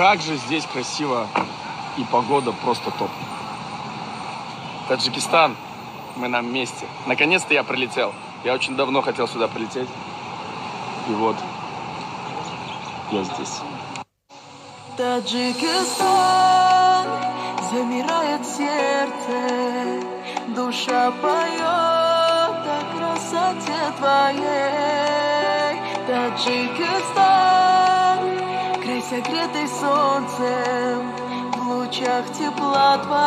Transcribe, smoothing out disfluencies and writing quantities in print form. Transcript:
Как же здесь красиво, и погода просто топ. Таджикистан, мы на месте. Наконец-то я прилетел. Я очень давно хотел сюда прилететь. И вот, я здесь. Таджикистан, замирает сердце, душа поет о красоте твоей. Таджикистан, край согретый солнцем, в лучах тепла твоей.